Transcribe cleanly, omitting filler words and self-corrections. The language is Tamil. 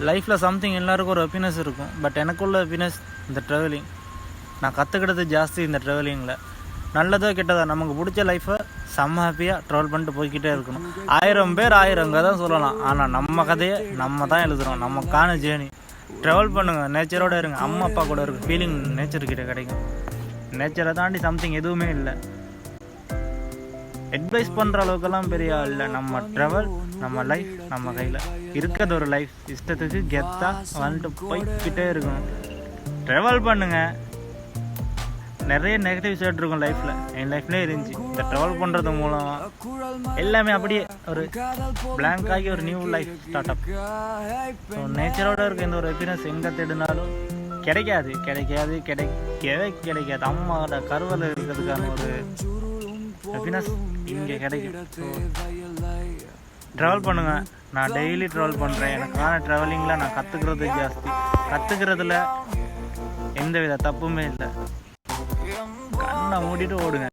லைஃப்பில் சம்திங் எல்லாருக்கும் ஒரு ஹாப்பினஸ் இருக்கும். பட் எனக்குள்ள ஹாப்பினஸ் இந்த ட்ராவலிங். நான் கற்றுக்கிட்டது ஜாஸ்தி இந்த ட்ராவலிங்கில். நல்லதோ கெட்டதோ நமக்கு பிடிச்ச லைஃப்பை செம்ம ஹாப்பியாக ட்ராவல் பண்ணிட்டு போய்கிட்டே இருக்கணும். 1000 பேர் 1000 கதை சொல்லலாம், ஆனால் நம்ம கதையை நம்ம தான் எழுதுகிறோம். நமக்கான ஜேர்னி. ட்ராவல் பண்ணுங்கள், நேச்சரோடு இருங்க. அம்மா அப்பா கூட இருக்க ஃபீலிங் நேச்சர்கிட்ட கிடைக்கும். நேச்சரை தாண்டி சம்திங் எதுவுமே இல்லை. அட்வைஸ் பண்ணுற அளவுக்கெல்லாம் பெரிய ஆள் இல்லை. நம்ம ட்ராவல், நம்ம லைஃப் நம்ம கையில் இருக்கிறது. ஒரு லைஃப் இஷ்டத்துக்கு கெத்தாக வந்துட்டு போய்கிட்டே இருக்கணும். ட்ராவல் பண்ணுங்கள். நிறைய நெகட்டிவ் சைட் இருக்கும் லைஃப்பில். என் லைஃப்லேயே இருந்துச்சு. இந்த ட்ராவல் பண்ணுறது மூலம் எல்லாமே அப்படியே ஒரு பிளாங்க் ஆகி ஒரு new life start up. So நேச்சரோடு இருக்க எந்த ஒரு ஹாப்பினஸ் எங்கே தேடினாலும் கிடைக்கவே கிடைக்காது. அம்மாவோட கருவில் இருக்கிறதுக்கான ஒரு ஹாப்பினஸ் இங்கே கிடைக்கும். ஸோ ட்ராவல் பண்ணுங்கள். நான் டெய்லி ட்ராவல் பண்ணுறேன். எனக்கான ட்ராவலிங்கில் நான் கற்றுக்கிறது ஜாஸ்தி. கற்றுக்கிறதுல எந்த வித தப்புமே இல்லை. கண்ணை மூடிட்டு ஓடுங்க.